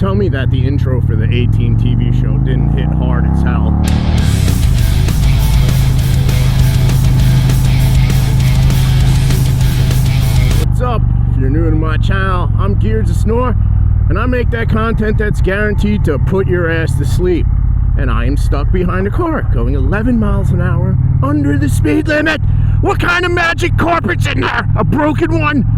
Tell me that the intro for the 18 TV show didn't hit hard as hell. What's up? If you're new to my channel, I'm Gears to Snore, and I make that content that's guaranteed to put your ass to sleep. And I am stuck behind a car going 11 miles an hour under the speed limit. What kind of magic carpet's in there? A broken one?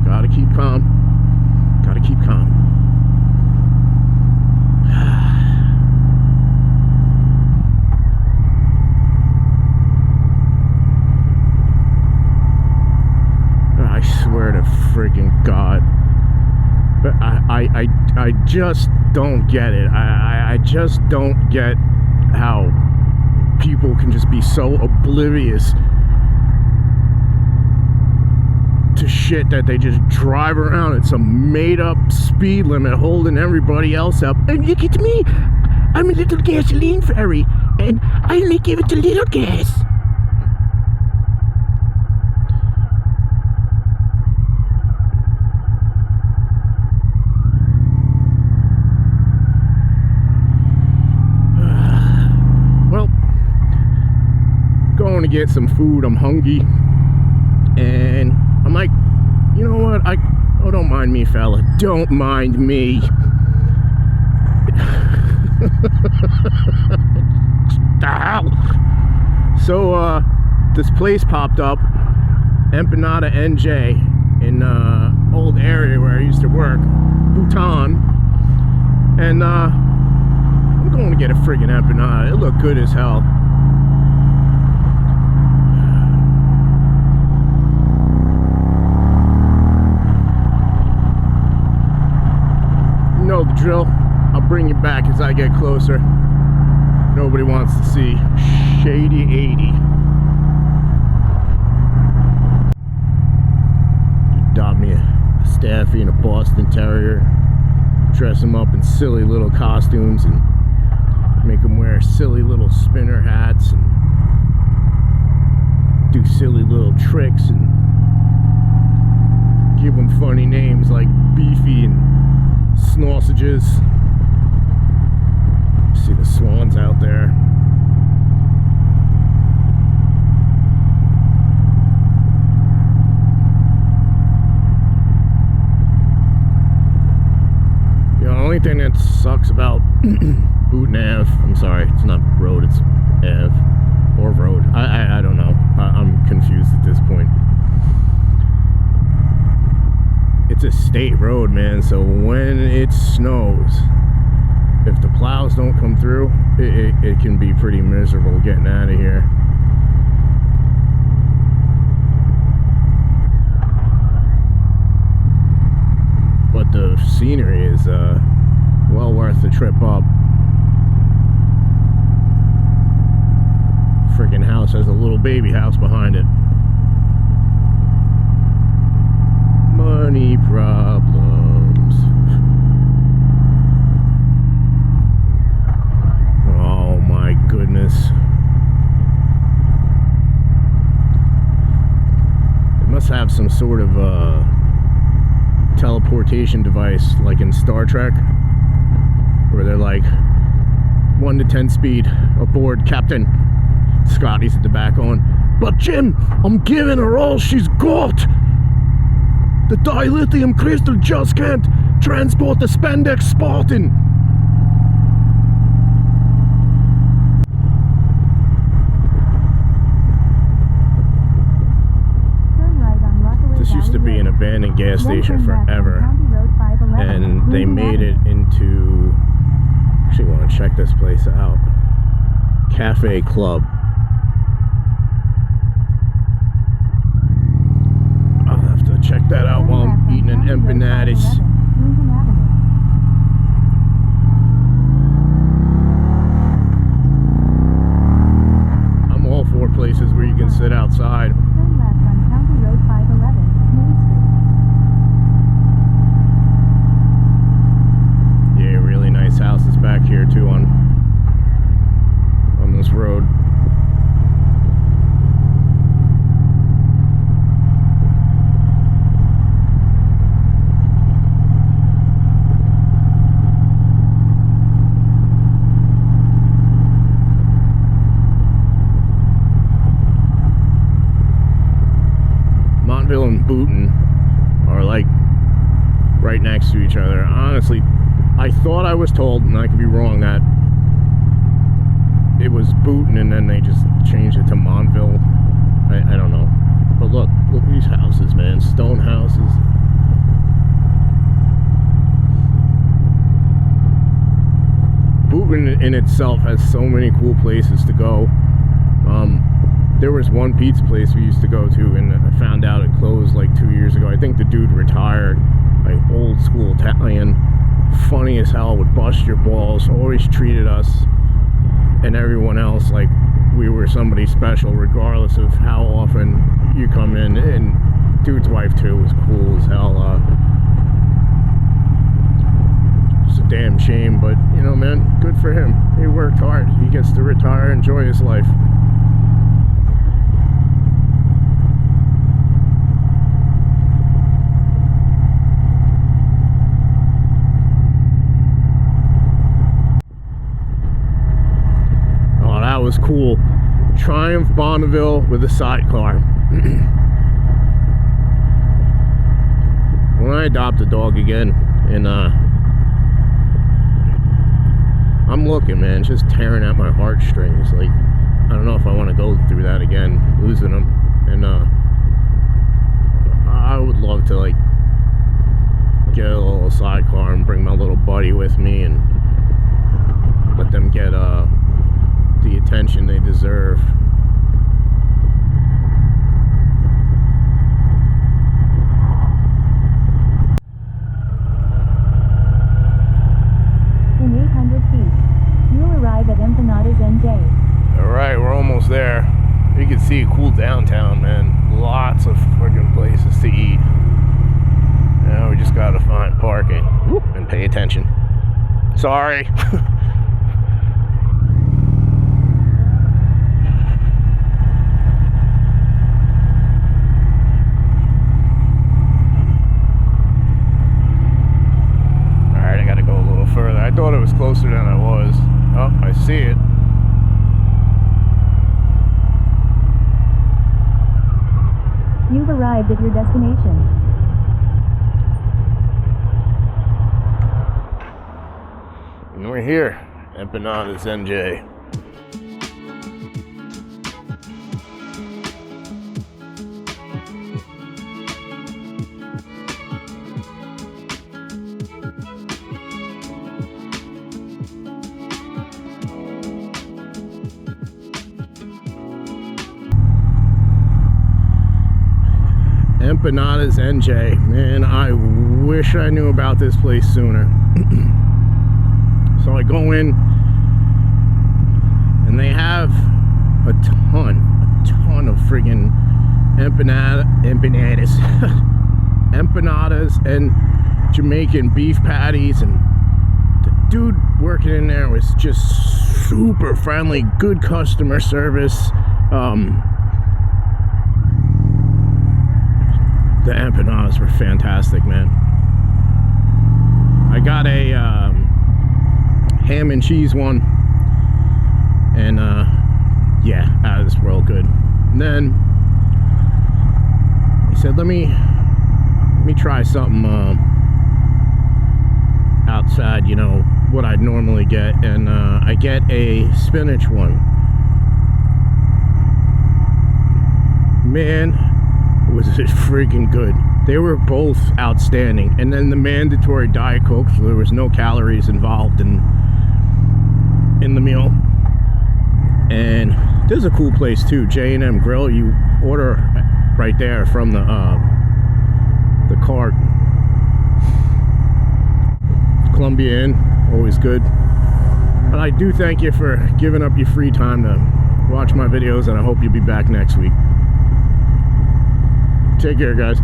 Gotta keep calm. Gotta keep calm. I swear to freaking God. But I just don't get it. I just don't get how people can just be so oblivious to shit that they just drive around at some made-up speed limit holding everybody else up. And look at me, I'm a little gasoline fairy, and I only give it a little gas. Well, going to get some food. I'm hungry, and I'm like, you know what? Oh, don't mind me, fella. Don't mind me. The hell? So, this place popped up, Empanadas NJ, in old area where I used to work, Boonton, and I'm going to get a friggin' empanada. It looked good as hell. Know the drill. I'll bring you back as I get closer. Nobody wants to see Shady 80. Adopt me a Staffy and a Boston Terrier. Dress them up in silly little costumes and make them wear silly little spinner hats and do silly little tricks and give them funny names like Beefy and Snorsages. See the swans out there. The only thing that sucks about Boonton Ave, I'm sorry, it's not road, it's Ave or road. I don't know. I'm confused at this point. It's a state road, man, so when it snows, if the plows don't come through, it can be pretty miserable getting out of here. But the scenery is well worth the trip up. Freaking house has a little baby house behind it. Money problems. Oh my goodness. They must have some sort of teleportation device like in Star Trek, where they're like 1 to 10 speed aboard, Captain. Scotty's at the back on, but Jim, I'm giving her all she's got. The dilithium crystal just can't transport the spandex Spartan. This used to be an abandoned gas station forever, and they made it into, actually want to check this place out, Cafe Club. Check that out while I'm eating an empanadas. I'm all for places where you can sit outside. Yeah, really nice houses back here too on this road. Montville and Boonton are like right next to each other. Honestly, I thought I was told, and I could be wrong, that it was Boonton and then they just changed it to Montville. I don't know. But look at these houses, man. Stone houses. Boonton in itself has so many cool places to go. There was one pizza place we used to go to, and I found out it closed like 2 years ago. I think the dude retired. Like old school Italian, funny as hell, would bust your balls, always treated us and everyone else like we were somebody special, regardless of how often you come in. And dude's wife too was cool as hell. It's a damn shame, but you know, man, good for him. He worked hard. He gets to retire, enjoy his life. Oh, that was cool. Triumph Bonneville with a sidecar. When I adopt a dog again, and I'm looking, man, it's just tearing at my heartstrings. Like, I don't know if I want to go through that again, losing them. And I would love to like get a little sidecar and bring my little buddy with me and let them get the attention they deserve. In 800 feet, you'll arrive at Empanadas NJ. Alright, we're almost there. You can see a cool downtown, man. Lots of friggin' places to eat. Now we just gotta find parking and pay attention. Sorry. Further. I thought it was closer than I was. Oh, I see it. You've arrived at your destination. And we're here, Empanadas NJ. Empanadas NJ. Man, I wish I knew about this place sooner. So I go in, and they have a ton of friggin' empanadas and Jamaican beef patties, and the dude working in there was just super friendly, good customer service. The empanadas were fantastic, man. I got a ham and cheese one, and yeah, out of this world good. And then he said, let me try something outside, you know, what I'd normally get. And I get a spinach one. Man, was it freaking good. They were both outstanding. And then the mandatory Diet Coke, so there was no calories involved in the meal. And there's a cool place too, J&M Grill. You order right there from the cart. Columbia Inn, always good. But I do thank you for giving up your free time to watch my videos, and I hope you'll be back next week. Take care, guys.